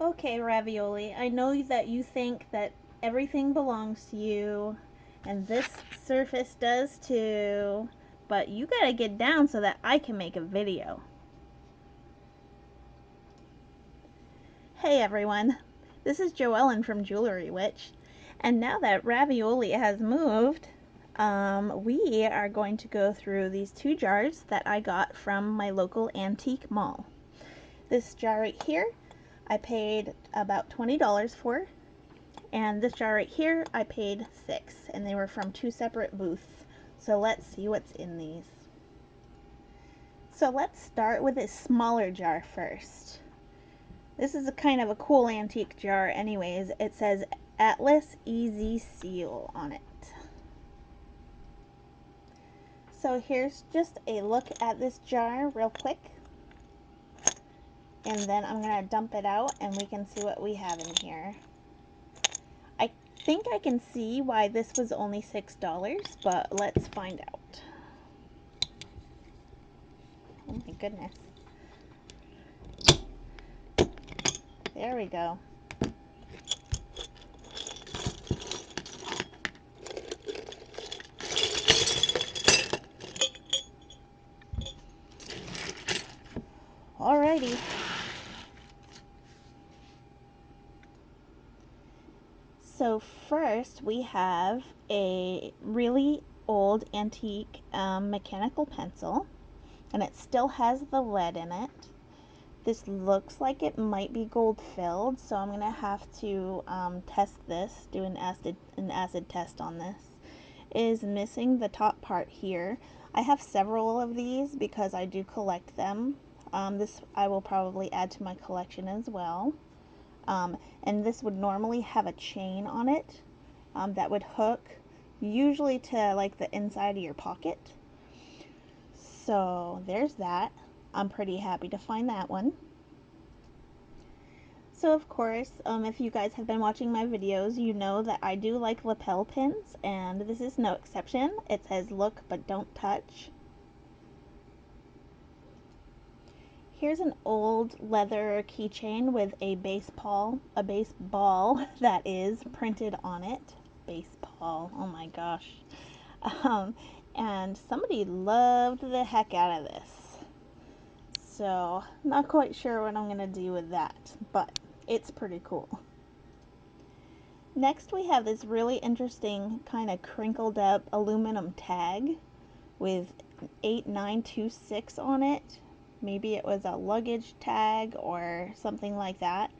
Okay, Ravioli, I know that you think that everything belongs to you, and this surface does too, but you gotta get down so that I can make a video. Hey everyone, this is Joellen from Jewelry Witch, and now that Ravioli has moved, we are going to go through these two jars that I got from my local antique mall. This jar right here, I paid about $20 for, and this jar right here, I paid $6, and they were from two separate booths. So let's see what's in these. So let's start with this smaller jar first. This is a kind of a cool antique jar anyways. It says Atlas Easy Seal on it. So here's just a look at this jar real quick. And then I'm going to dump it out and we can see what we have in here. I think I can see why this was only $6, but let's find out. Oh my goodness. There we go. Alrighty. So first we have a really old antique mechanical pencil, and it still has the lead in it. This looks like it might be gold filled, so I'm gonna have to test this, do an acid test on this. It is missing the top part here. I have several of these because I do collect them. This I will probably add to my collection as well. And this would normally have a chain on it that would hook usually to like the inside of your pocket. So there's that. I'm pretty happy to find that one. So of course, if you guys have been watching my videos, you know that I do like lapel pins, and this is no exception. It says look but don't touch. Here's an old leather keychain with a baseball that is printed on it. Baseball, oh my gosh. Um, and somebody loved the heck out of this. So, not quite sure what I'm going to do with that, but it's pretty cool. Next we have this really interesting kind of crinkled up aluminum tag with 8926 on it. Maybe it was a luggage tag or something like that.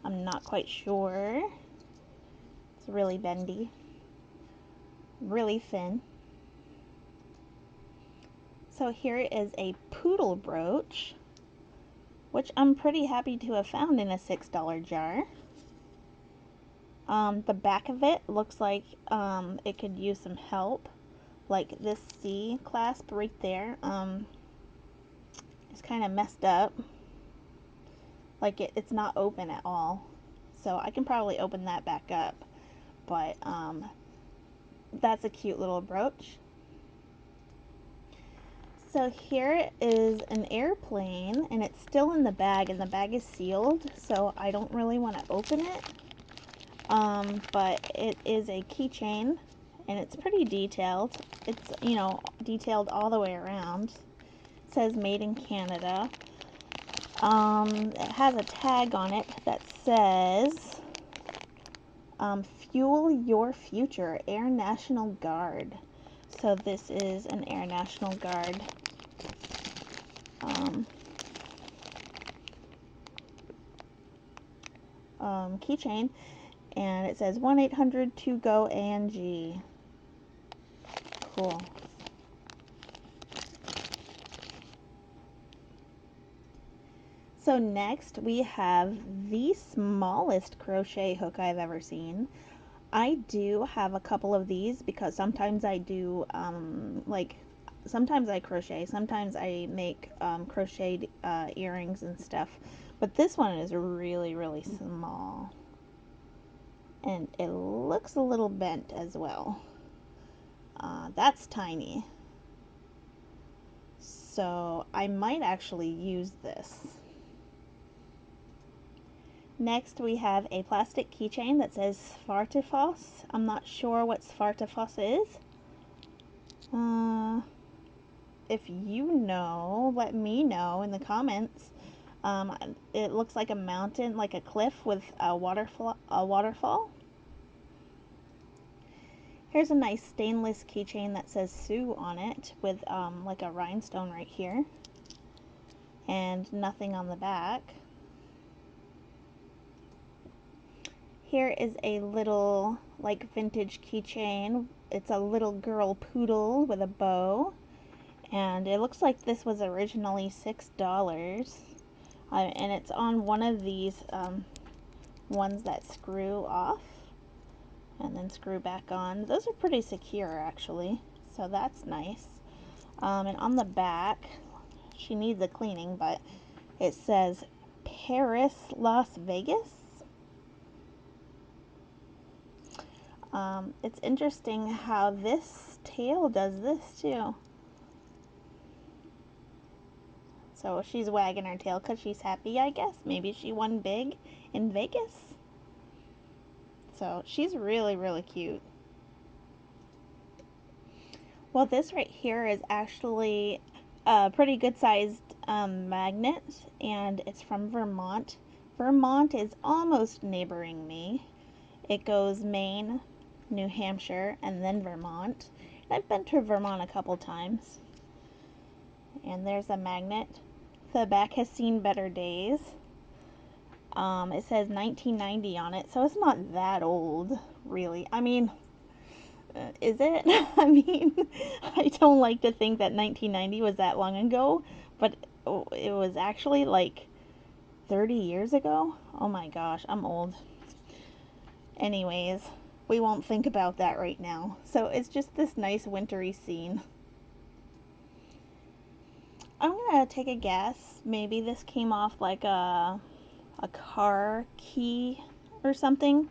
I'm not quite sure. It's really bendy, really thin. So here is a poodle brooch, which I'm pretty happy to have found in a $6 jar. The back of it looks like it could use some help. Like this C clasp right there is kind of messed up. Like it's not open at all. So I can probably open that back up. But that's a cute little brooch. So here is an airplane, and it's still in the bag, and the bag is sealed, so I don't really want to open it. But it is a keychain, and it's pretty detailed. It's, you know, detailed all the way around. It says made in Canada. It has a tag on it that says Fuel Your Future, Air National Guard. So this is an Air National Guard keychain, and it says 1-800-2-GO-ANG. Cool. So next we have the smallest crochet hook I've ever seen. I do have a couple of these because sometimes I do sometimes I crochet, sometimes I make crocheted earrings and stuff, but this one is really, really small, and it looks a little bent as well. That's tiny, so I might actually use this. Next, we have a plastic keychain that says Svartifos. I'm not sure what Svartifos is. If you know, let me know in the comments. It looks like a mountain, like a cliff with a waterfall. Here's a nice stainless keychain that says Sue on it with like a rhinestone right here and nothing on the back. Here is a little like vintage keychain. It's a little girl poodle with a bow, and it looks like this was originally $6. And it's on one of these ones that screw off and then screw back on. Those are pretty secure actually, so that's nice. And on the back, she needs a cleaning, but it says Paris, Las Vegas. It's interesting how this tail does this too. So she's wagging her tail because she's happy, I guess. Maybe she won big in Vegas. So she's really, really cute. Well, this right here is actually a pretty good sized magnet, and it's from Vermont. Vermont is almost neighboring me. It goes Maine, New Hampshire, and then Vermont. I've been to Vermont a couple times. And there's a magnet. The back has seen better days. It says 1990 on it, so it's not that old, really. I mean, is it? I mean, I don't like to think that 1990 was that long ago, but it was actually like 30 years ago. Oh my gosh, I'm old. Anyways, we won't think about that right now. So it's just this nice wintry scene. I'm gonna take a guess. Maybe this came off like a car key or something.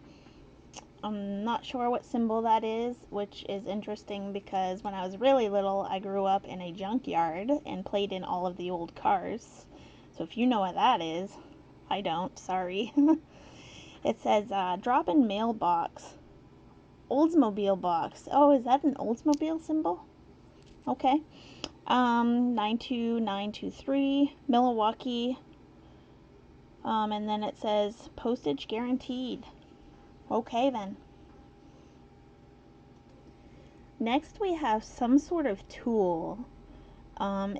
I'm not sure what symbol that is, which is interesting because when I was really little, I grew up in a junkyard and played in all of the old cars. So if you know what that is, I don't, sorry. It says drop-in mailbox. Oldsmobile box. Oh, is that an Oldsmobile symbol? Okay. 92923, Milwaukee. And then it says postage guaranteed. Okay then. Next we have some sort of tool.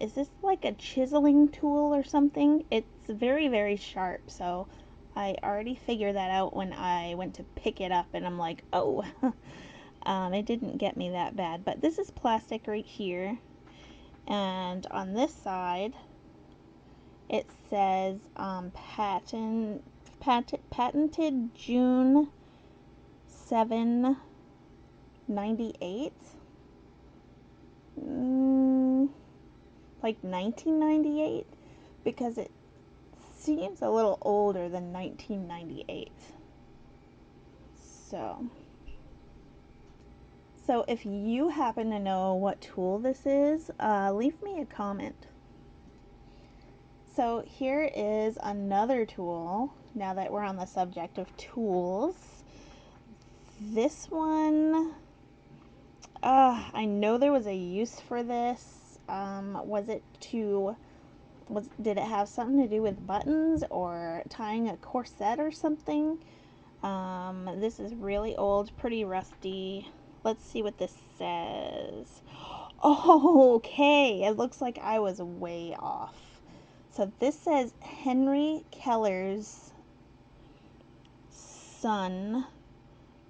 Is this like a chiseling tool or something? It's very, very sharp, so I already figured that out when I went to pick it up, and I'm like, oh, it didn't get me that bad. But this is plastic right here, and on this side, it says patented June 7, 98. Like 1998, because it seems a little older than 1998. So if you happen to know what tool this is, leave me a comment. So here is another tool, now that we're on the subject of tools. This one, I know there was a use for this. Did it have something to do with buttons or tying a corset or something? This is really old, pretty rusty. Let's see what this says. Oh, okay. It looks like I was way off. So this says Henry Keller's son,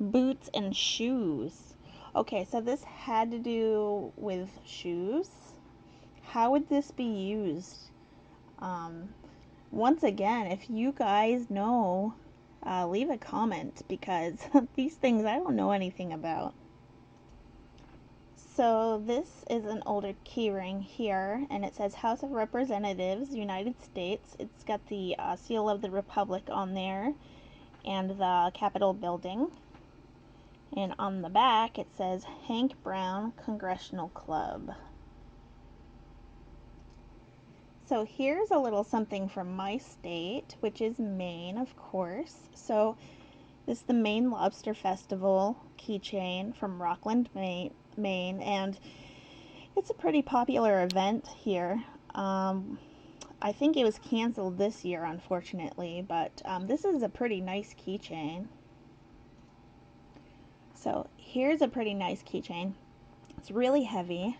boots and shoes. Okay, so this had to do with shoes. How would this be used? Once again, if you guys know, leave a comment, because these things I don't know anything about. So this is an older keyring here, and it says House of Representatives, United States. It's got the seal of the Republic on there and the Capitol building. And on the back it says Hank Brown Congressional Club. So here's a little something from my state, which is Maine, of course. So this is the Maine Lobster Festival keychain from Rockland, Maine, and it's a pretty popular event here. I think it was canceled this year, unfortunately, but this is a pretty nice keychain. So here's a pretty nice keychain. It's really heavy,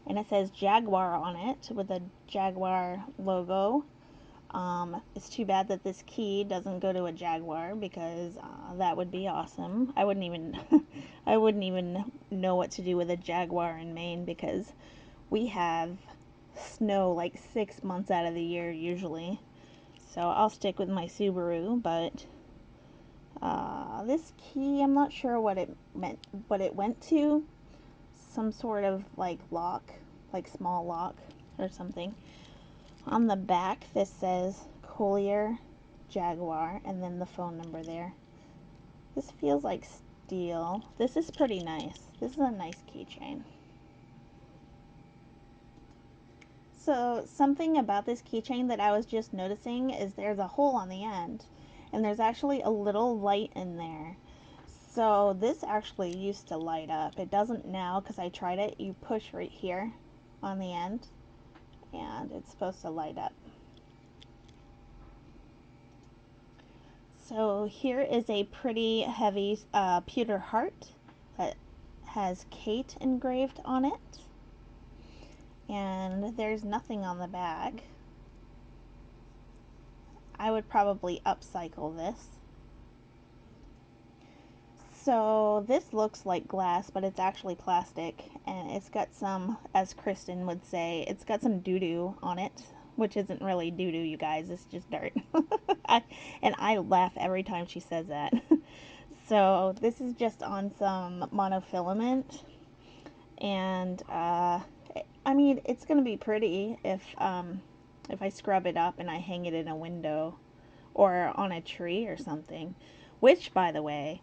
and it says Jaguar on it with a Jaguar logo. It's too bad that this key doesn't go to a Jaguar because that would be awesome. I wouldn't even I wouldn't even know what to do with a Jaguar in Maine because we have snow like 6 months out of the year usually. So I'll stick with my Subaru, but this key, I'm not sure what it meant, what it went to. Some sort of like lock, like small lock or something. On the back, this says Collier Jaguar and then the phone number there. This feels like steel. This is pretty nice. This is a nice keychain. So something about this keychain that I was just noticing is there's a hole on the end, and there's actually a little light in there. So this actually used to light up. It doesn't now because I tried it. You push right here on the end and it's supposed to light up. So here is a pretty heavy pewter heart that has Kate engraved on it. And there's nothing on the back. I would probably upcycle this. So this looks like glass, but it's actually plastic, and it's got some, as Kristen would say, it's got some doo-doo on it, which isn't really doo-doo, you guys, it's just dirt. And I laugh every time she says that. So this is just on some monofilament, and I mean, it's gonna be pretty if I scrub it up and I hang it in a window or on a tree or something. Which, by the way,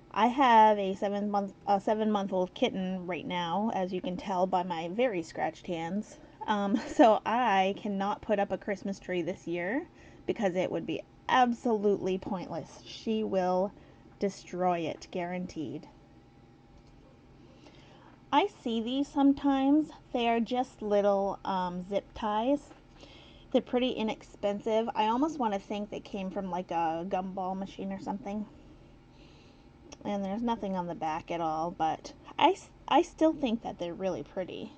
I have a 7-month-old kitten right now, as you can tell by my very scratched hands. So I cannot put up a Christmas tree this year because it would be absolutely pointless. She will destroy it, guaranteed. I see these sometimes. They are just little zip ties. They're pretty inexpensive. I almost want to think they came from like a gumball machine or something. And there's nothing on the back at all, but I still think that they're really pretty.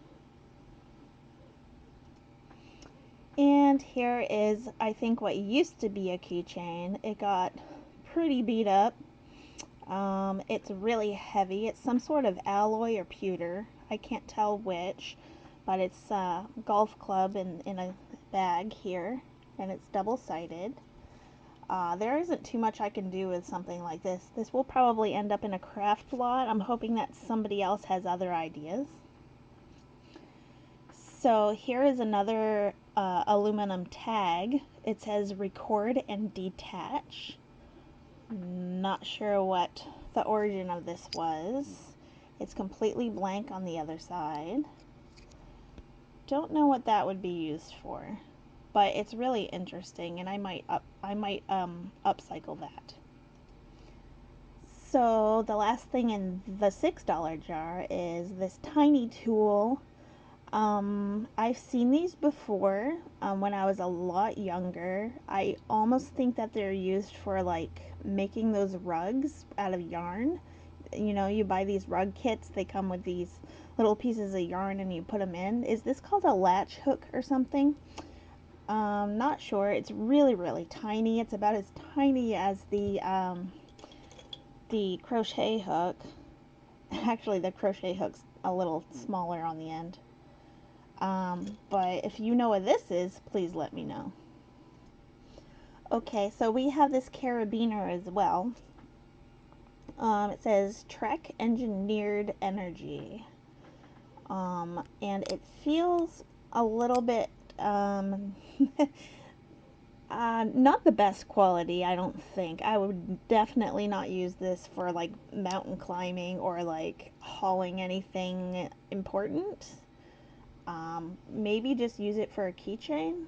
And here is, I think, what used to be a keychain. It got pretty beat up. It's really heavy. It's some sort of alloy or pewter. I can't tell which, but it's a golf club in a bag here, and it's double-sided. There isn't too much I can do with something like this. This will probably end up in a craft lot. I'm hoping that somebody else has other ideas. So here is another aluminum tag. It says record and detach. Not sure what the origin of this was. It's completely blank on the other side. Don't know what that would be used for, but it's really interesting, and I might upcycle that. So the last thing in the $6 jar is this tiny tool. I've seen these before when I was a lot younger. I almost think that they're used for like making those rugs out of yarn. You know, you buy these rug kits, they come with these little pieces of yarn and you put them in. Is this called a latch hook or something? Not sure. It's really, really tiny. It's about as tiny as the crochet hook. Actually, the crochet hook's a little smaller on the end. But if you know what this is, please let me know. Okay, so we have this carabiner as well. It says Trek Engineered Energy. And it feels a little bit not the best quality, I don't think. I would definitely not use this for like mountain climbing or like hauling anything important. Maybe just use it for a keychain.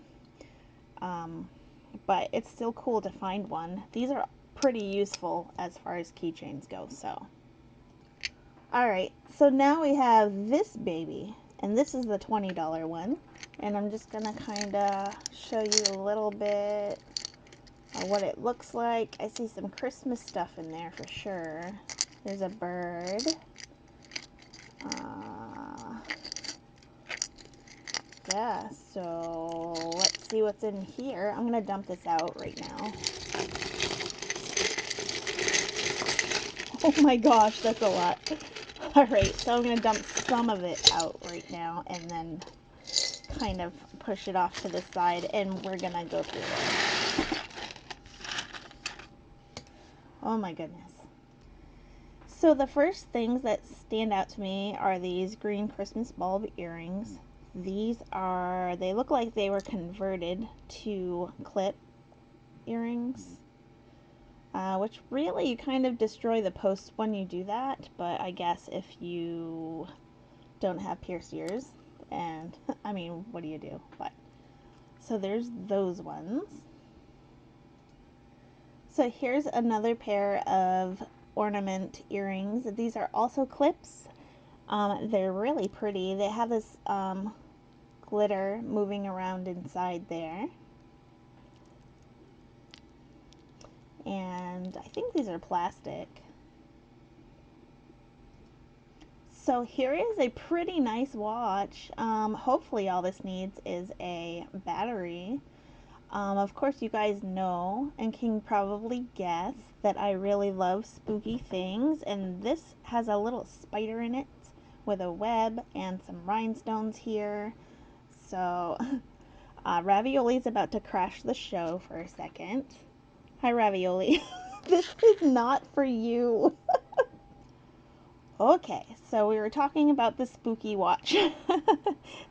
Um, but it's still cool to find one. These are pretty useful as far as keychains go, so. Alright, so now we have this baby, and this is the $20 one. And I'm just gonna kinda show you a little bit of what it looks like. I see some Christmas stuff in there for sure. There's a bird. Yeah, so let's see what's in here. I'm gonna dump this out right now. Oh my gosh, that's a lot. Alright, so I'm gonna dump some of it out right now and then kind of push it off to the side, and we're gonna go through it. Oh my goodness. So the first things that stand out to me are these green Christmas bulb earrings. These are, they look like they were converted to clip earrings, which really you kind of destroy the post when you do that, but I guess if you don't have pierced ears, and I mean, what do you do? But so there's those ones. So here's another pair of ornament earrings. These are also clips. They're really pretty. They have this glitter moving around inside there. And I think these are plastic. So here is a pretty nice watch. Hopefully all this needs is a battery. Of course you guys know and can probably guess that I really love spooky things, and this has a little spider in it with a web and some rhinestones here. So Ravioli's about to crash the show for a second. Hi Ravioli. This is not for you. Okay, so we were talking about the spooky watch.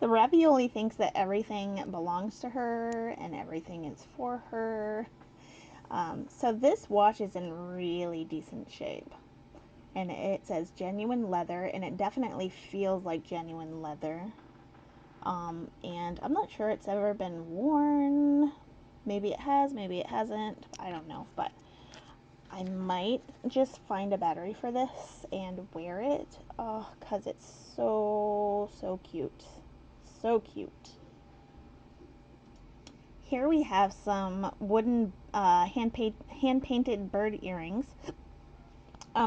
The Ravioli thinks that everything belongs to her and everything is for her. So this watch is in really decent shape. And it says genuine leather, and it definitely feels like genuine leather. And I'm not sure it's ever been worn. Maybe it has, maybe it hasn't. I don't know, but I might just find a battery for this and wear it. Oh, because it's so cute. So cute. Here we have some wooden hand-painted bird earrings.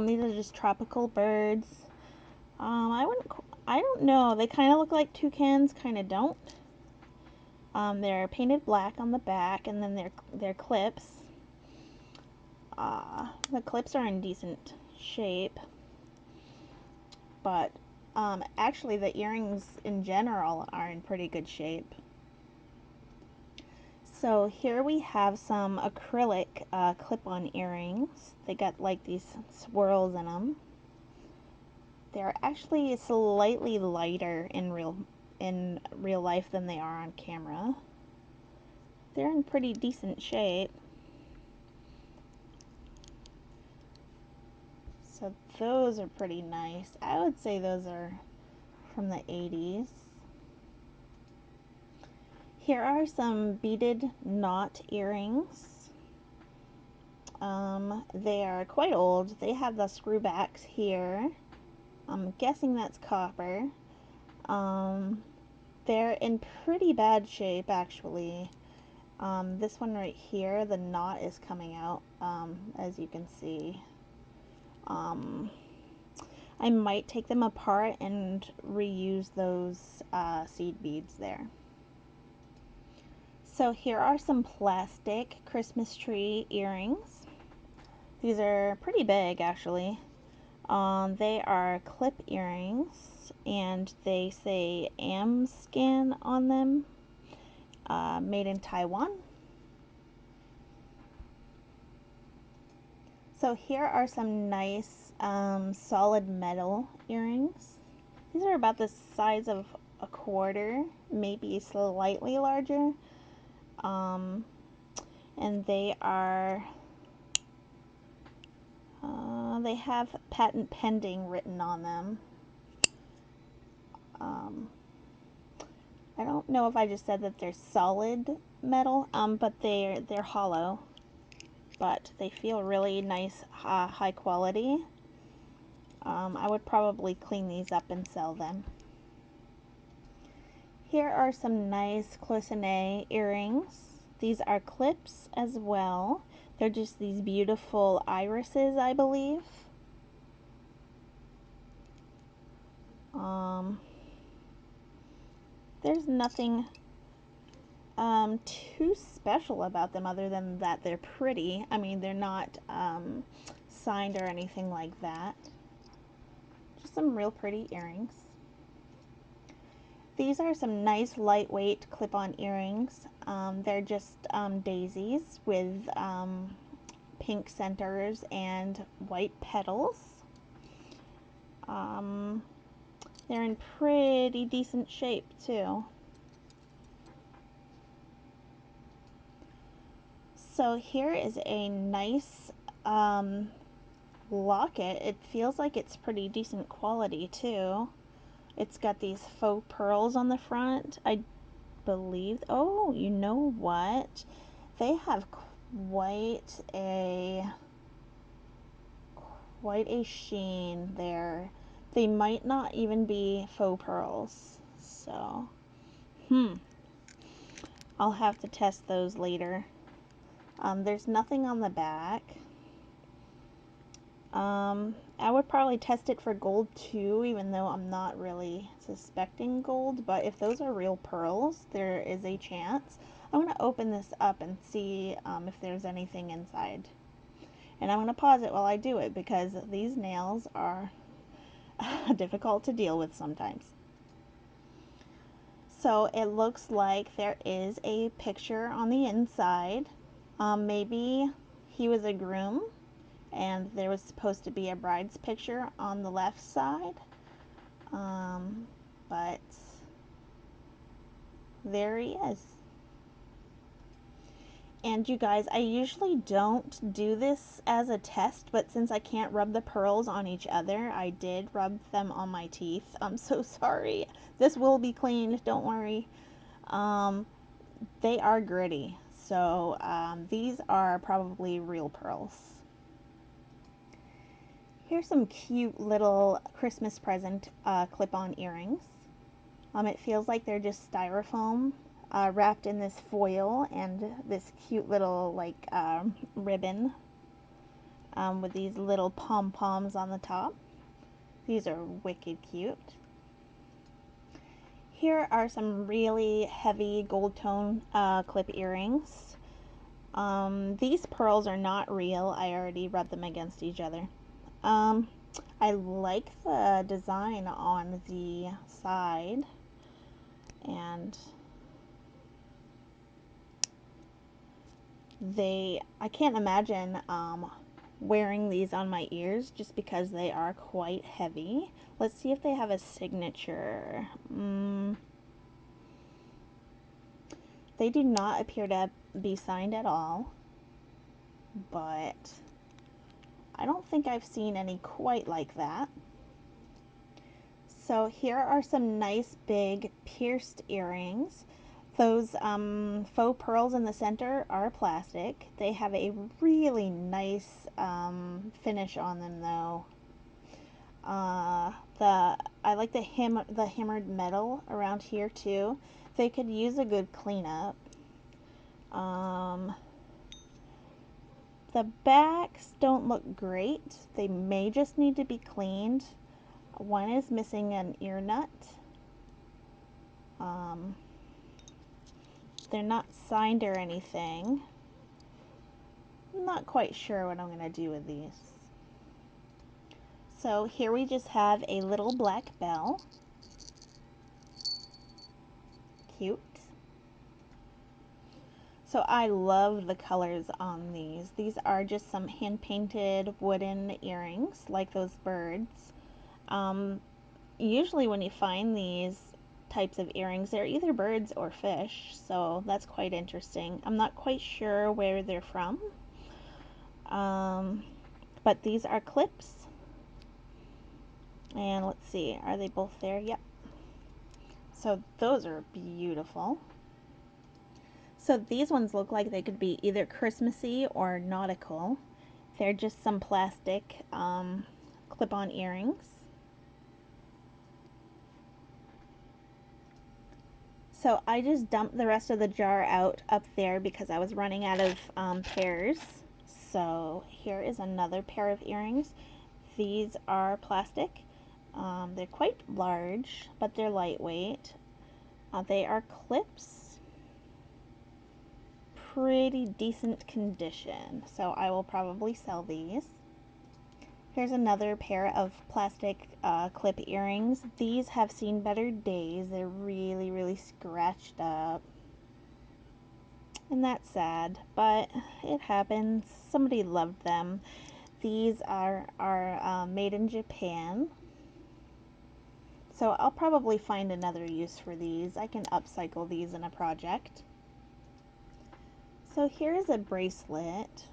These are just tropical birds. I don't know. They kind of look like toucans, kind of don't. They're painted black on the back, and then they're clips. The clips are in decent shape, but actually the earrings in general are in pretty good shape. So here we have some acrylic clip-on earrings. They got like these swirls in them. They're actually slightly lighter in real life than they are on camera. They're in pretty decent shape. So those are pretty nice. I would say those are from the 80s. Here are some beaded knot earrings. They are quite old. They have the screw backs here. I'm guessing that's copper. They're in pretty bad shape actually. This one right here, the knot is coming out, as you can see. I might take them apart and reuse those seed beads there. So here are some plastic Christmas tree earrings. These are pretty big actually. They are clip earrings and they say Amscan on them, made in Taiwan. So here are some nice solid metal earrings. These are about the size of a quarter, maybe slightly larger. And they are, they have patent pending written on them. I don't know if I just said that they're solid metal, but they're hollow, but they feel really nice, high quality. I would probably clean these up and sell them. Here are some nice cloisonné earrings. These are clips as well. They're just these beautiful irises, I believe. There's nothing too special about them other than that they're pretty. I mean, they're not signed or anything like that. Just some real pretty earrings. These are some nice lightweight clip-on earrings. They're just daisies with pink centers and white petals. They're in pretty decent shape too. So here is a nice locket. It feels like it's pretty decent quality too. It's got these faux pearls on the front, I believe. Oh, you know what? They have quite a sheen there. They might not even be faux pearls. So, I'll have to test those later. There's nothing on the back. I would probably test it for gold too, even though I'm not really suspecting gold. But if those are real pearls, there is a chance. I'm going to open this up and see if there's anything inside. And I'm going to pause it while I do it because these nails are difficult to deal with sometimes. So it looks like there is a picture on the inside. Maybe he was a groom and there was supposed to be a bride's picture on the left side. But there he is. And you guys, I usually don't do this as a test, but since I can't rub the pearls on each other, I did rub them on my teeth. I'm so sorry. This will be cleaned, don't worry. They are gritty, so these are probably real pearls. Here's some cute little Christmas present clip-on earrings. It feels like they're just styrofoam wrapped in this foil and this cute little like ribbon with these little pom-poms on the top. These are wicked cute. Here are some really heavy gold tone clip earrings. These pearls are not real. I already rubbed them against each other. I like the design on the side, and I can't imagine wearing these on my ears just because they are quite heavy. Let's see if they have a signature. They do not appear to be signed at all, but I don't think I've seen any quite like that. So here are some nice big pierced earrings. Those faux pearls in the center are plastic. They have a really nice finish on them though. I like the hammered metal around here too. They could use a good cleanup. The backs don't look great. They may just need to be cleaned. One is missing an ear nut. They're not signed or anything. I'm not quite sure what I'm going to do with these. So here we just have a little black bell. Cute. So I love the colors on these. These are just some hand-painted wooden earrings, like those birds. Usually when you find these types of earrings, they're either birds or fish, so that's quite interesting. I'm not quite sure where they're from, but these are clips. And let's see, are they both there? Yep. So those are beautiful. So these ones look like they could be either Christmassy or nautical. They're just some plastic clip-on earrings. So I just dumped the rest of the jar out up there because I was running out of pairs. So here is another pair of earrings. These are plastic. They're quite large, but they're lightweight. They are clips. Pretty decent condition. So I will probably sell these. Here's another pair of plastic clip earrings. These have seen better days. They're really, really scratched up. And that's sad, but it happens. Somebody loved them. These are made in Japan. So I'll probably find another use for these. I can upcycle these in a project. So here's a bracelet.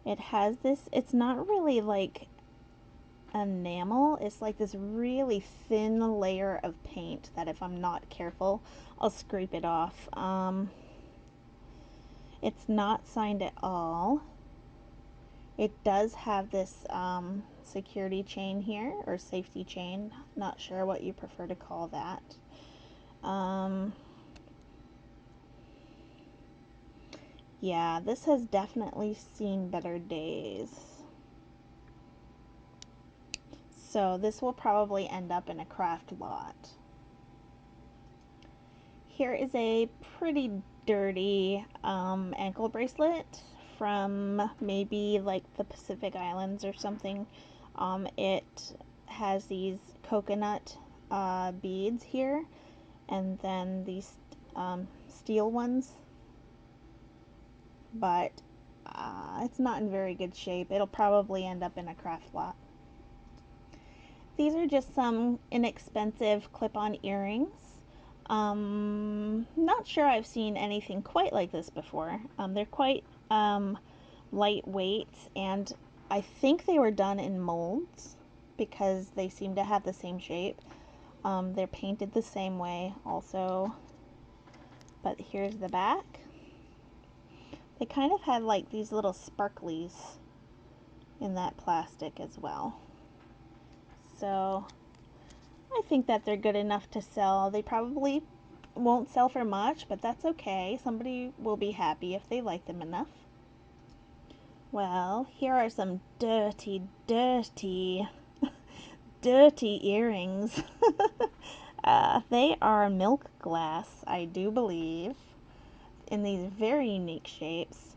It has this, it's not really like enamel, it's like this really thin layer of paint that if I'm not careful, I'll scrape it off. It's not signed at all. It does have this security chain here, or safety chain, not sure what you prefer to call that. Yeah, this has definitely seen better days. So this will probably end up in a craft lot. Here is a pretty dirty ankle bracelet from maybe like the Pacific Islands or something. It has these coconut beads here, and then these steel ones, but it's not in very good shape. It'll probably end up in a craft lot. These are just some inexpensive clip-on earrings. Not sure I've seen anything quite like this before. They're quite lightweight, and I think they were done in molds because they seem to have the same shape. They're painted the same way also, but here's the back. They kind of had like these little sparklies in that plastic as well. So I think that they're good enough to sell. They probably won't sell for much, but that's okay. Somebody will be happy if they like them enough. Well, here are some dirty, dirty, dirty earrings. They are milk glass, I do believe, in these very unique shapes.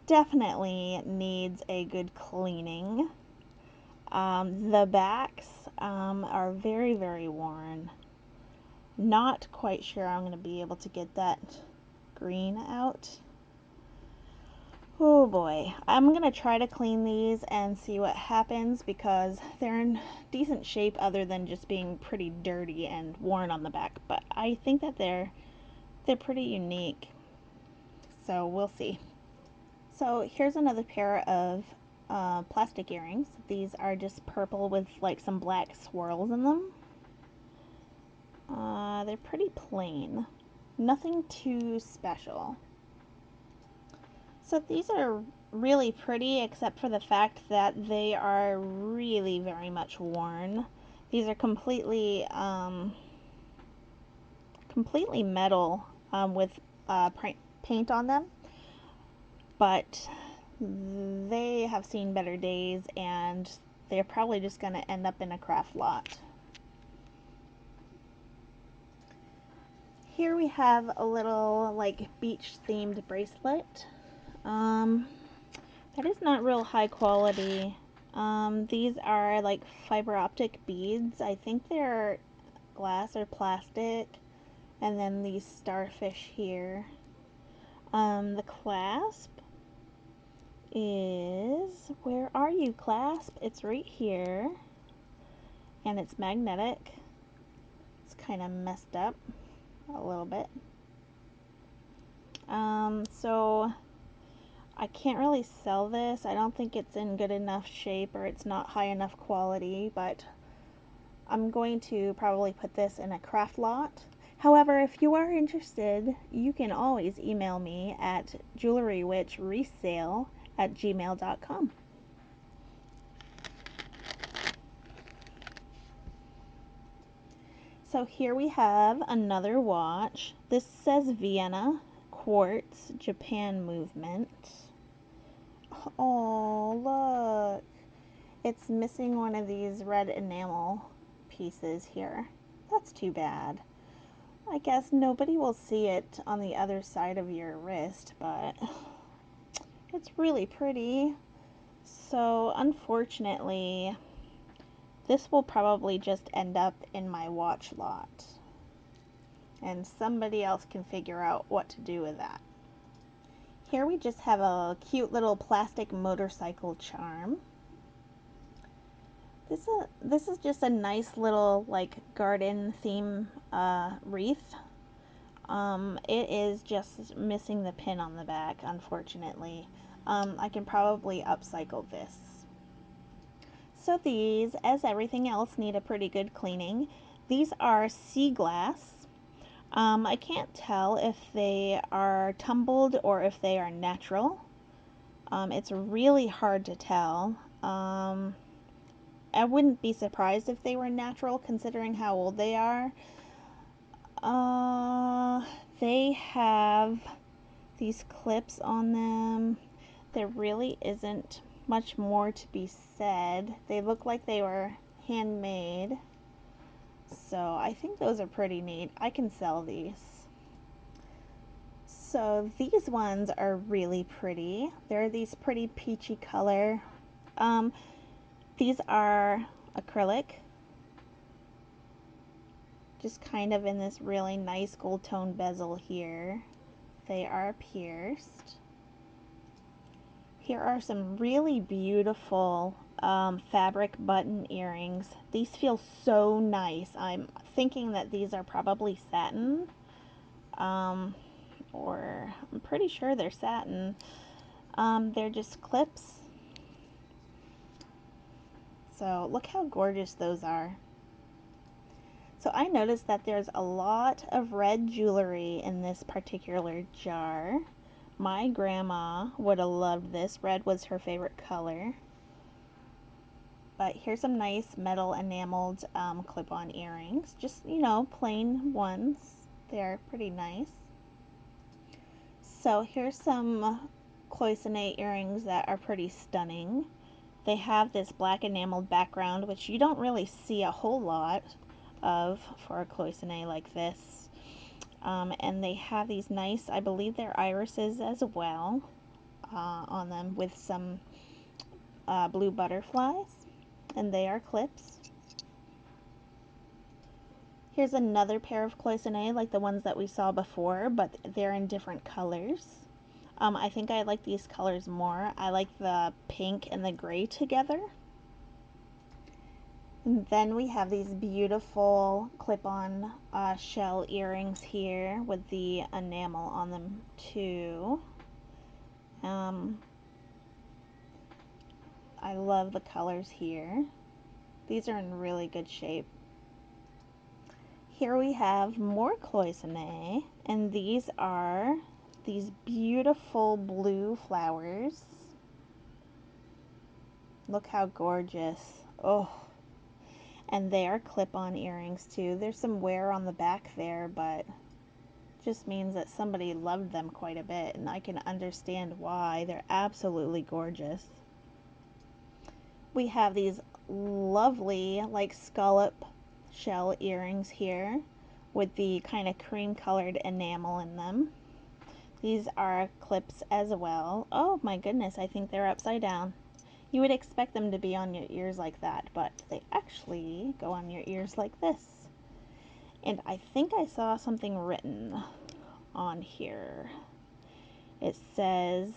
Definitely needs a good cleaning. The backs are very, very worn. Not quite sure I'm going to be able to get that green out. Oh boy, I'm going to try to clean these and see what happens because they're in decent shape other than just being pretty dirty and worn on the back. But I think that they're pretty unique. So we'll see. So here's another pair of plastic earrings. These are just purple with like some black swirls in them. They're pretty plain. Nothing too special. So these are really pretty except for the fact that they are really very much worn. These are completely completely metal with paint on them, but they have seen better days and they're probably just going to end up in a craft lot. Here we have a little like beach themed bracelet. That is not real high quality. These are like fiber optic beads. I think they're glass or plastic. And then these starfish here. The clasp is, where are you, clasp? It's right here. And it's magnetic. It's kind of messed up a little bit. So I can't really sell this. I don't think it's in good enough shape or it's not high enough quality, but I'm going to probably put this in a craft lot. However, if you are interested, you can always email me at jewelrywitchresale@gmail.com. So here we have another watch. This says Vienna, quartz, Japan movement. Oh, look. It's missing one of these red enamel pieces here. That's too bad. I guess nobody will see it on the other side of your wrist, but it's really pretty. So unfortunately, this will probably just end up in my watch lot. And somebody else can figure out what to do with that. Here we just have a cute little plastic motorcycle charm. This is just a nice little like garden theme wreath. It is just missing the pin on the back, unfortunately. I can probably upcycle this. So these, as everything else, need a pretty good cleaning. These are sea glass. I can't tell if they are tumbled or if they are natural. It's really hard to tell. I wouldn't be surprised if they were natural considering how old they are. They have these clips on them. There really isn't much more to be said. They look like they were handmade. So I think those are pretty neat. I can sell these. So these ones are really pretty. They're these pretty peachy color. These are acrylic. Just kind of in this really nice gold tone bezel here. They are pierced. Here are some really beautiful fabric button earrings. These feel so nice. I'm thinking that these are probably satin. Or I'm pretty sure they're satin. They're just clips. So look how gorgeous those are. So I noticed that there's a lot of red jewelry in this particular jar. My grandma would have loved this. Red was her favorite color. But here's some nice metal enameled clip-on earrings. Just, you know, plain ones. They're pretty nice. So here's some cloisonne earrings that are pretty stunning. They have this black enameled background, which you don't really see a whole lot of for a cloisonne like this. And they have these nice, I believe they're irises as well, on them with some blue butterflies. And they are clips. Here's another pair of cloisonne like the ones that we saw before, but they're in different colors. I think I like these colors more. I like the pink and the gray together. And then we have these beautiful clip-on shell earrings here with the enamel on them too. I love the colors here. These are in really good shape. Here we have more cloisonne, and these are these beautiful blue flowers. Look how gorgeous. Oh, and they are clip-on earrings too. There's some wear on the back there, but just means that somebody loved them quite a bit, and I can understand why. They're absolutely gorgeous. We have these lovely like scallop shell earrings here with the kind of cream colored enamel in them. These are clips as well. Oh my goodness, I think they're upside down. You would expect them to be on your ears like that, but they actually go on your ears like this. And I think I saw something written on here. It says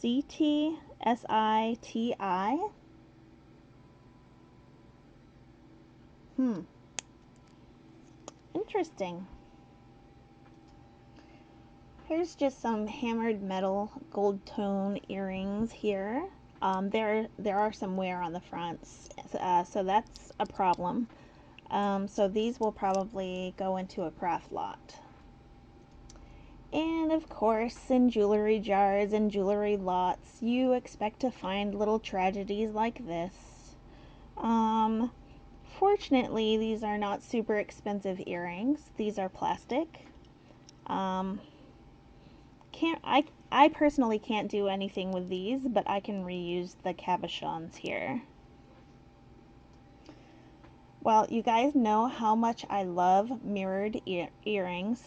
CTSITI. Interesting. Here's just some hammered metal gold tone earrings here. There are some wear on the fronts, so that's a problem. So these will probably go into a craft lot. And of course, in jewelry jars and jewelry lots, you expect to find little tragedies like this. Um, Fortunately, these are not super expensive earrings. These are plastic. Um, can't I personally can't do anything with these, but I can reuse the cabochons here. Well, you guys know how much I love mirrored earrings.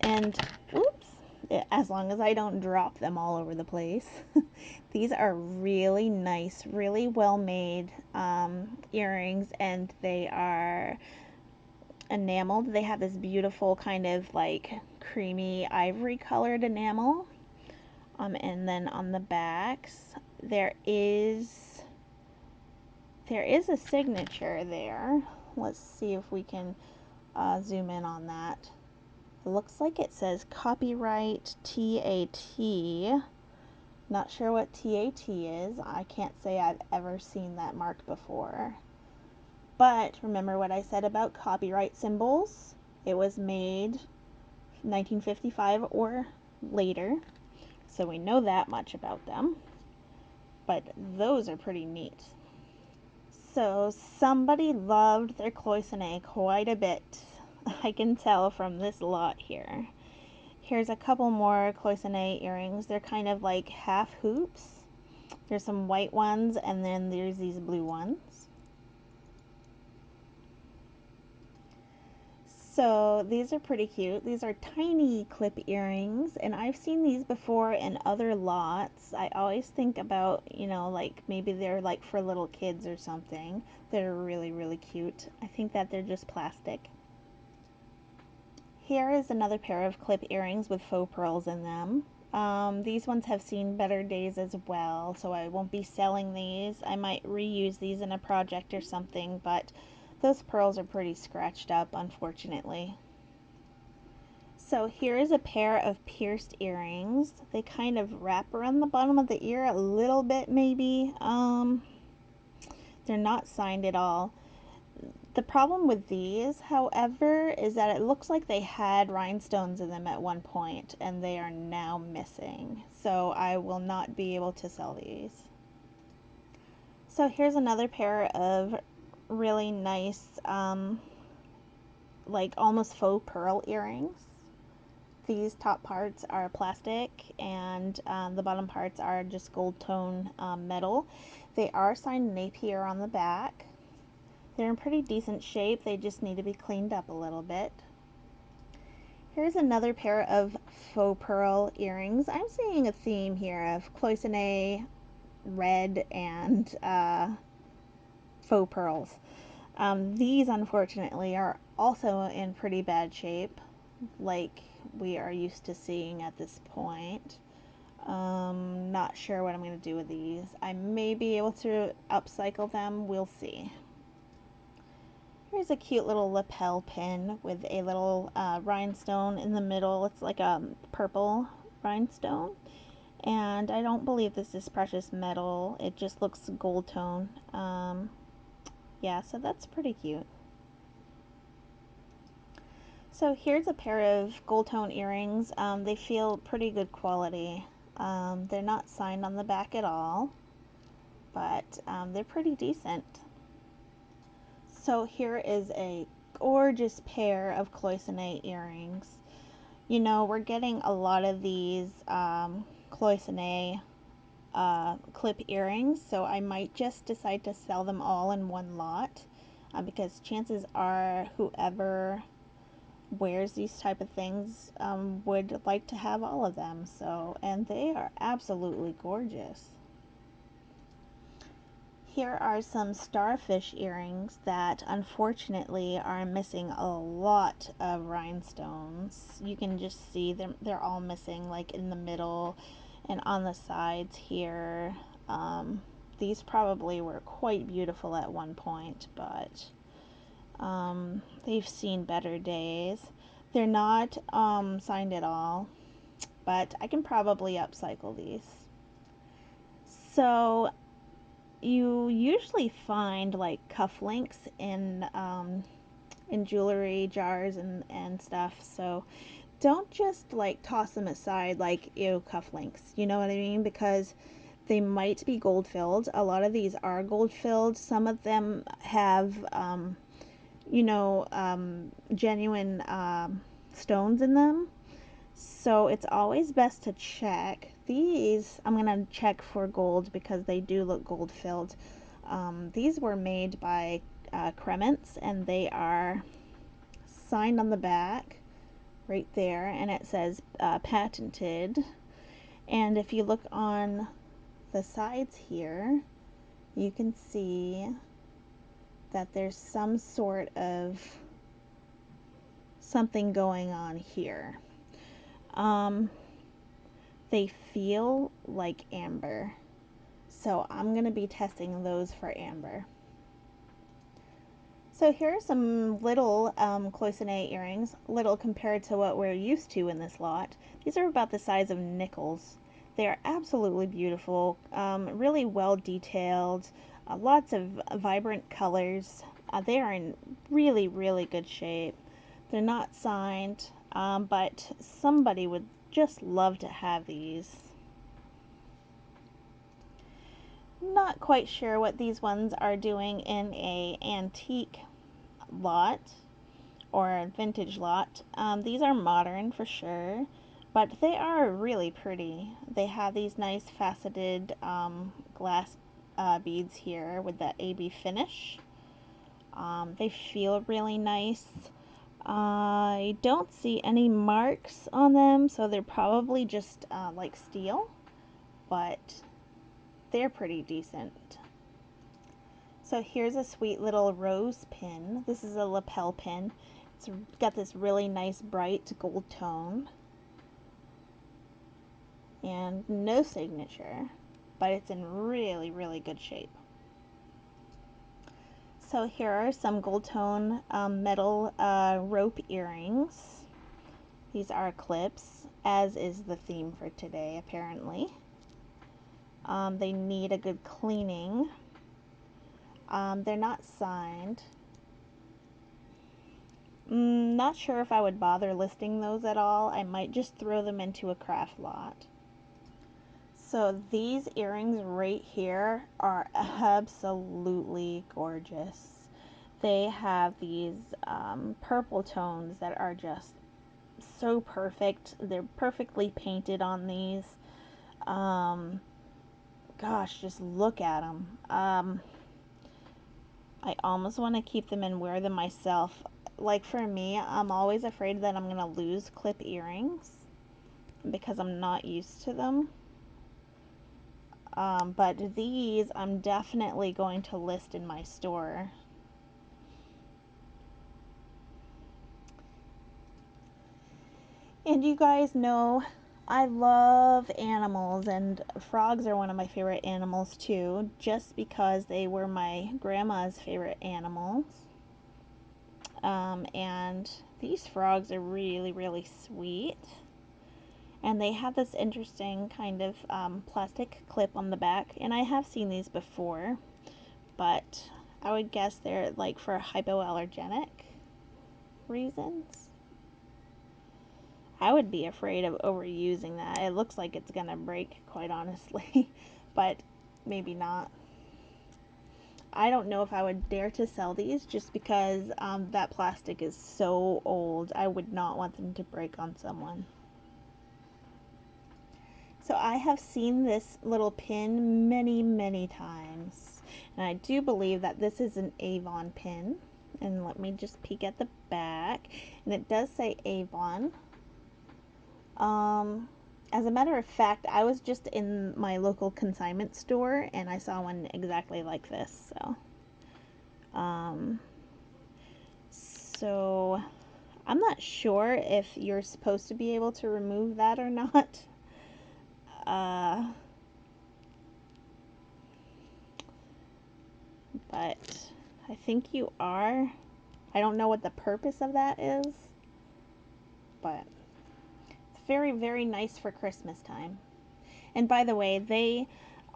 And, oops, as long as I don't drop them all over the place. These are really nice, really well made earrings, and they are enameled. They have this beautiful kind of like creamy ivory colored enamel. And then on the backs, there is a signature there. Let's see if we can zoom in on that. It looks like it says copyright TAT. Not sure what TAT is. I can't say I've ever seen that mark before. But remember what I said about copyright symbols? It was made 1955 or later, so we know that much about them. But those are pretty neat. So somebody loved their cloisonne quite a bit. I can tell from this lot here. Here's a couple more cloisonne earrings. They're kind of like half hoops. There's some white ones, and then there's these blue ones. So these are pretty cute. These are tiny clip earrings, and I've seen these before in other lots. I always think about, like maybe they're like for little kids or something. They're really, really cute. I think that they're just plastic. Here is another pair of clip earrings with faux pearls in them. These ones have seen better days as well, so I won't be selling these. I might reuse these in a project or something, but those pearls are pretty scratched up, unfortunately. So here is a pair of pierced earrings. They kind of wrap around the bottom of the ear a little bit, maybe. They're not signed at all. The problem with these, however, is that it looks like they had rhinestones in them at one point and they are now missing. So I will not be able to sell these. So here's another pair of really nice, like almost faux pearl earrings. These top parts are plastic and the bottom parts are just gold tone metal. They are signed Napier on the back. They're in pretty decent shape. They just need to be cleaned up a little bit. Here's another pair of faux pearl earrings. I'm seeing a theme here of cloisonne, red, and faux pearls. These, unfortunately, are also in pretty bad shape, like we are used to seeing at this point. Not sure what I'm going to do with these. I may be able to upcycle them. We'll see. Here's a cute little lapel pin with a little rhinestone in the middle. It's like a purple rhinestone. And I don't believe this is precious metal. It just looks gold tone. Yeah, so that's pretty cute. So here's a pair of gold tone earrings. They feel pretty good quality. They're not signed on the back at all, but they're pretty decent. So here is a gorgeous pair of cloisonne earrings. You know, we're getting a lot of these cloisonne clip earrings, so I might just decide to sell them all in one lot because chances are whoever wears these type of things would like to have all of them. So, and they are absolutely gorgeous. Here are some starfish earrings that unfortunately are missing a lot of rhinestones. You can just see them, they're all missing like in the middle and on the sides here. These probably were quite beautiful at one point, but they've seen better days. They're not signed at all, but I can probably upcycle these. So you usually find like cufflinks in jewelry jars and stuff. So don't just like toss them aside like ew cufflinks. You know what I mean? Because they might be gold filled. A lot of these are gold filled. Some of them have genuine stones in them. So it's always best to check. These I'm gonna check for gold because they do look gold filled. These were made by Crements, and they are signed on the back right there, and it says patented. And if you look on the sides here, you can see that there's some sort of something going on here. Um, they feel like amber, so I'm going to be testing those for amber. So here are some little cloisonne earrings, little compared to what we're used to in this lot. These are about the size of nickels. They are absolutely beautiful, really well detailed, lots of vibrant colors. They are in really, really good shape. They're not signed, but somebody would just love to have these. Not quite sure what these ones are doing in a antique lot or a vintage lot. These are modern for sure, but they are really pretty. They have these nice faceted glass beads here with the AB finish. They feel really nice. I don't see any marks on them, so they're probably just like steel, but they're pretty decent. So here's a sweet little rose pin. This is a lapel pin. It's got this really nice bright gold tone and no signature, but it's in really, really good shape. So here are some gold tone metal rope earrings. These are clips, as is the theme for today apparently. They need a good cleaning. They're not signed. Not sure if I would bother listing those at all. I might just throw them into a craft lot. So these earrings right here are absolutely gorgeous. They have these purple tones that are just so perfect. They're perfectly painted on these. Gosh, just look at them. I almost want to keep them and wear them myself. Like for me, I'm always afraid that I'm going to lose clip earrings because I'm not used to them. But these I'm definitely going to list in my store. And you guys know I love animals, and frogs are one of my favorite animals too, just because they were my grandma's favorite animals. And these frogs are really, really sweet. And they have this interesting kind of plastic clip on the back. And I have seen these before, but I would guess they're like for hypoallergenic reasons. I would be afraid of overusing that. It looks like it's gonna break, quite honestly, but maybe not. I don't know if I would dare to sell these just because that plastic is so old. I would not want them to break on someone. So I have seen this little pin many, many times. And I do believe that this is an Avon pin. And let me just peek at the back. And it does say Avon. As a matter of fact, I was just in my local consignment store and I saw one exactly like this. Um, so I'm not sure if you're supposed to be able to remove that or not. Uh, but I think you are. I don't know what the purpose of that is, but it's very, very nice for Christmas time. And by the way, they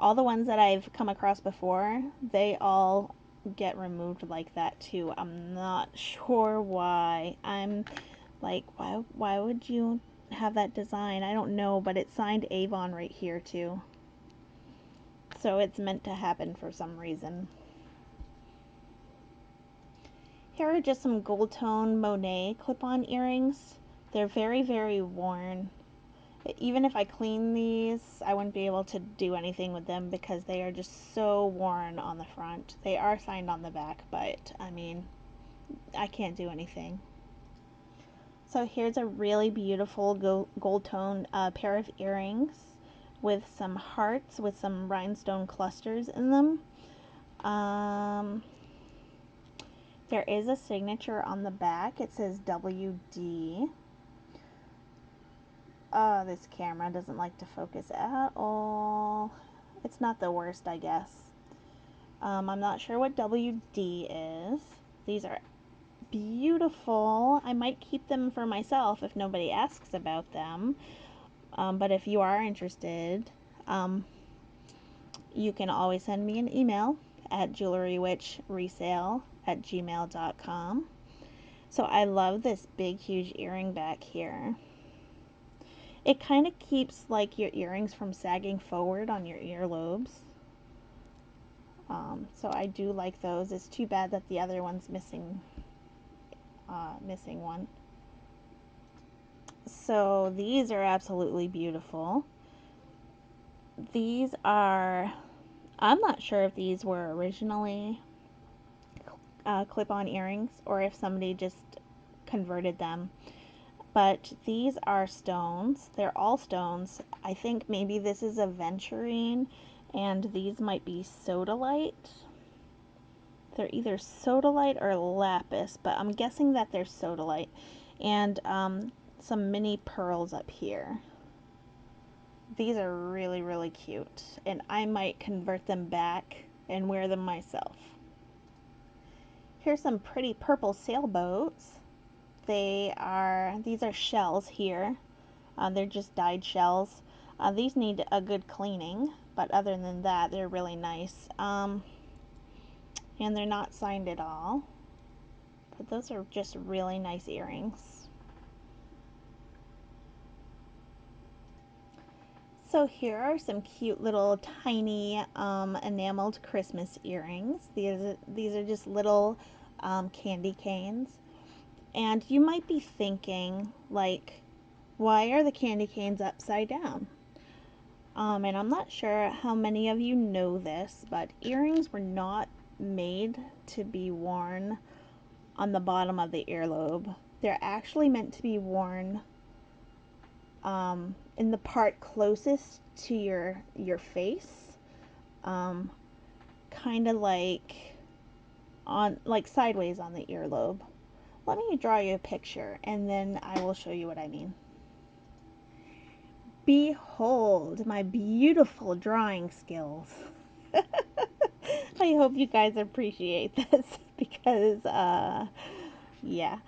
all the ones that I've come across before, they all get removed like that too. I'm not sure why. I'm like, why would you have that design? I don't know, but it's signed Avon right here too. So it's meant to happen for some reason. Here are just some gold tone Monet clip-on earrings. They're very, very worn. Even if I clean these, I wouldn't be able to do anything with them because they are just so worn on the front. They are signed on the back, but I mean, I can't do anything. So here's a really beautiful gold tone pair of earrings with some hearts with some rhinestone clusters in them. There is a signature on the back. It says WD. This camera doesn't like to focus at all. It's not the worst, I guess. I'm not sure what WD is. These are beautiful. I might keep them for myself if nobody asks about them. But if you are interested, you can always send me an email at jewelrywitchresale@gmail.com. So I love this big, huge earring back here. It kind of keeps like your earrings from sagging forward on your earlobes. So I do like those. It's too bad that the other one's missing one. So these are absolutely beautiful. These are, I'm not sure if these were originally clip-on earrings or if somebody just converted them. But these are stones. They're all stones. I think maybe this is aventurine and these might be sodalite. They're either sodalite or lapis, but I'm guessing that they're sodalite. And some mini pearls up here. These are really, really cute, and I might convert them back and wear them myself. Here's some pretty purple sailboats. These are shells here. They're just dyed shells. These need a good cleaning, but other than that, they're really nice. And they're not signed at all. But those are just really nice earrings. So here are some cute little tiny enameled Christmas earrings. These are just little candy canes. And you might be thinking, like, why are the candy canes upside down? And I'm not sure how many of you know this, but earrings were not made to be worn on the bottom of the earlobe. They're actually meant to be worn in the part closest to your face, kind of like sideways on the earlobe. Let me draw you a picture and then I will show you what I mean. Behold my beautiful drawing skills. I hope you guys appreciate this because yeah.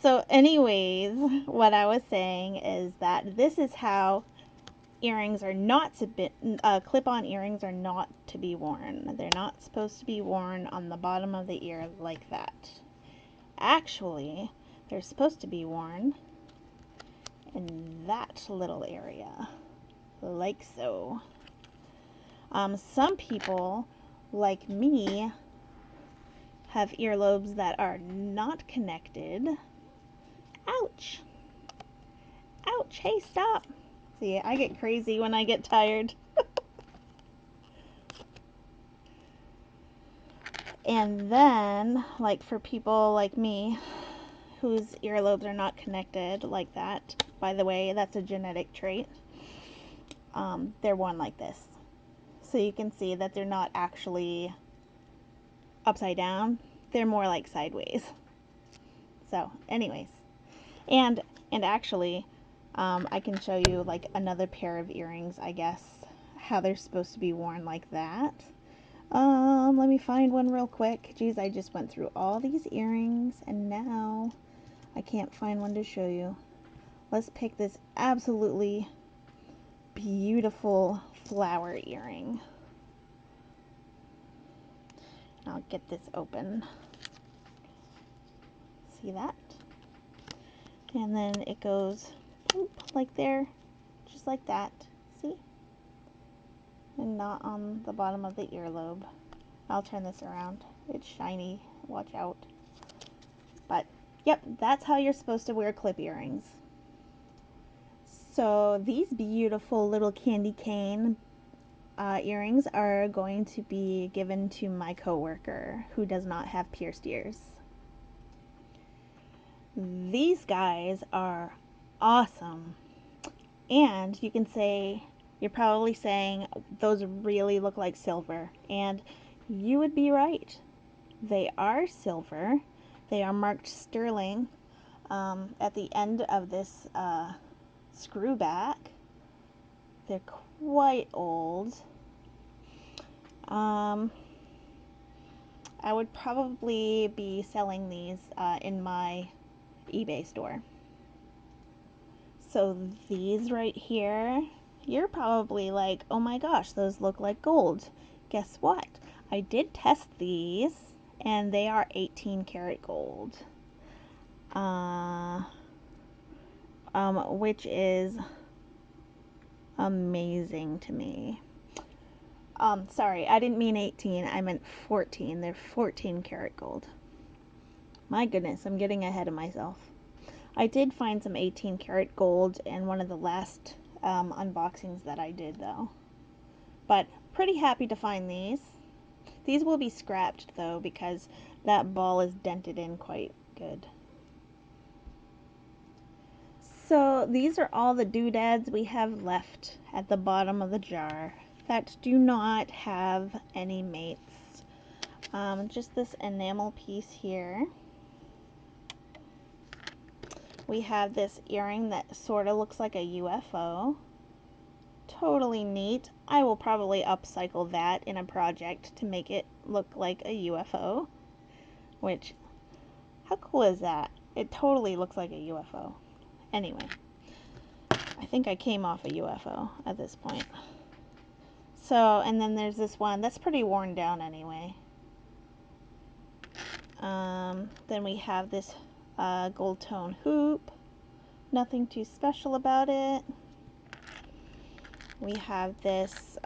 So anyways, what I was saying is that this is how earrings are not to be, clip-on earrings are not to be worn. They're not supposed to be worn on the bottom of the ear like that. Actually, they're supposed to be worn in that little area, like so. Some people, like me, have earlobes that are not connected. Ouch! Ouch! Hey, stop! See, I get crazy when I get tired. And then, like for people like me, whose earlobes are not connected like that, by the way, that's a genetic trait, they're worn like this. So you can see that they're not actually upside down, they're more like sideways. So anyways, and actually, I can show you like another pair of earrings, I guess, how they're supposed to be worn like that. Let me find one real quick. Geez, I just went through all these earrings and now I can't find one to show you. Let's pick this absolutely beautiful flower earring. I'll get this open. See that? And then it goes boop, like there, just like that. See? And not on the bottom of the earlobe. I'll turn this around. It's shiny. Watch out. But, yep, that's how you're supposed to wear clip earrings. So these beautiful little candy cane earrings are going to be given to my coworker who does not have pierced ears. These guys are awesome. And you can say, you're probably saying, those really look like silver. And you would be right. They are silver. They are marked sterling at the end of this screw back. They're quite old. I would probably be selling these in my eBay store. So these right here, you're probably like, oh my gosh, those look like gold. Guess what? I did test these and they are 18 karat gold. Which is amazing to me. Sorry, I didn't mean 18, I meant 14. They're 14 karat gold. My goodness, I'm getting ahead of myself. I did find some 18 karat gold in one of the last unboxings that I did though. But pretty happy to find these. These will be scrapped though because that ball is dented in quite good. So these are all the doodads we have left at the bottom of the jar that do not have any mates. Just this enamel piece here. We have this earring that sort of looks like a UFO. Totally neat. I will probably upcycle that in a project to make it look like a UFO. Which, how cool is that? It totally looks like a UFO. Anyway, I think I came off a UFO at this point. So, and then there's this one that's pretty worn down anyway. Then we have this gold tone hoop. Nothing too special about it. We have this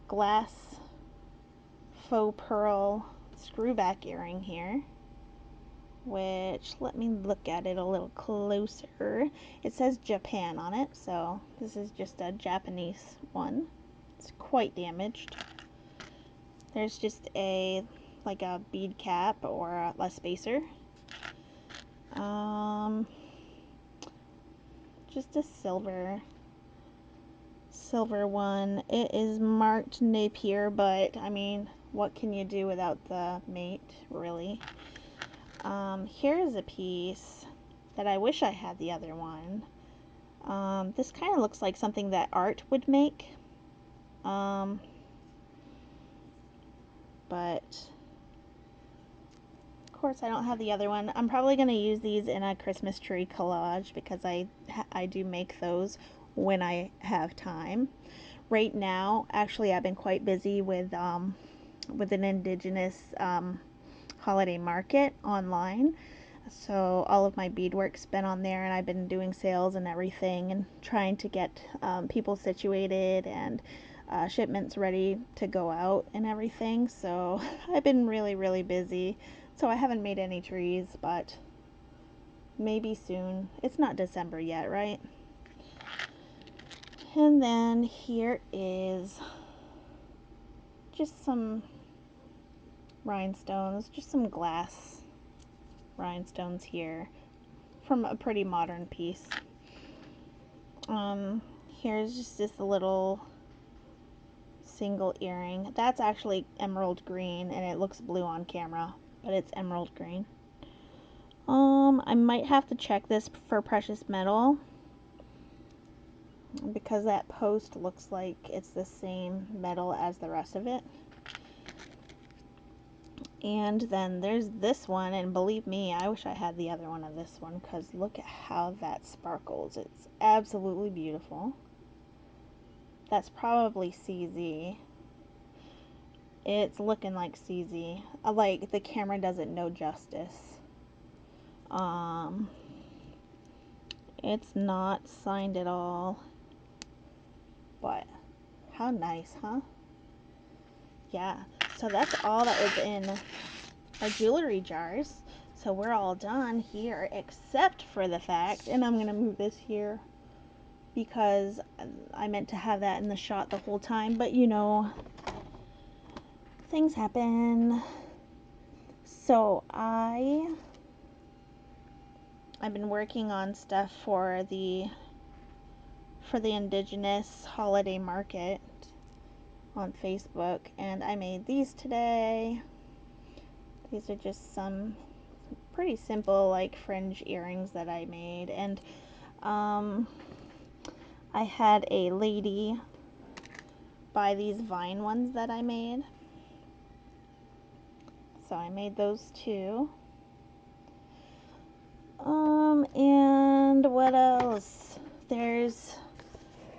glass faux pearl screwback earring here, which, let me look at it a little closer. It says Japan on it, so this is just a Japanese one. It's quite damaged. There's just a, like a bead cap or a spacer. Just a silver one. It is marked Napier, but I mean, what can you do without the mate, really? Here's a piece that I wish I had the other one. This kind of looks like something that art would make. But of course I don't have the other one. I'm probably going to use these in a Christmas tree collage because I do make those when I have time. Right now, actually, I've been quite busy with an indigenous holiday market online. So all of my beadwork's been on there, and I've been doing sales and everything and trying to get people situated and shipments ready to go out and everything. So I've been really busy. So I haven't made any trees, but maybe soon. It's not December yet, right? And then here is just some rhinestones, just some glass rhinestones here from a pretty modern piece. Here's just a little single earring. That's actually emerald green and it looks blue on camera, but it's emerald green. I might have to check this for precious metal because that post looks like it's the same metal as the rest of it. And then there's this one, and believe me, I wish I had the other one of this one because look at how that sparkles. It's absolutely beautiful. That's probably CZ. It's looking like CZ. Like the camera doesn't know justice. Um, it's not signed at all. But how nice, huh? Yeah. So that's all that was in our jewelry jars. So we're all done here, except for the fact, and I'm gonna move this here because I meant to have that in the shot the whole time, but you know, things happen. So I've been working on stuff for the Indigenous holiday market on Facebook, and I made these today. These are just some pretty simple like fringe earrings that I made, and I had a lady buy these vine ones that I made, so I made those too. And what else? There's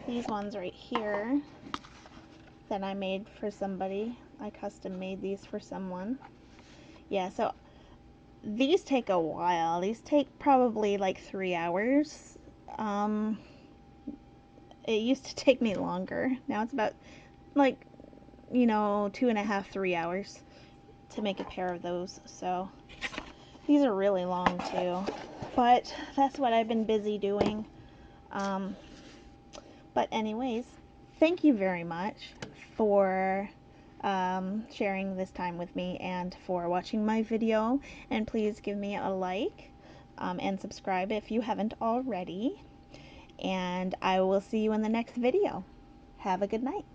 these ones right here that I made for somebody. I custom made these for someone. Yeah, so these take a while. These take probably like 3 hours. It used to take me longer. Now it's about like, you know, 2.5, 3 hours to make a pair of those. So these are really long too. But that's what I've been busy doing. But anyways, thank you very much for sharing this time with me and for watching my video. And please give me a like and subscribe if you haven't already. And I will see you in the next video. Have a good night.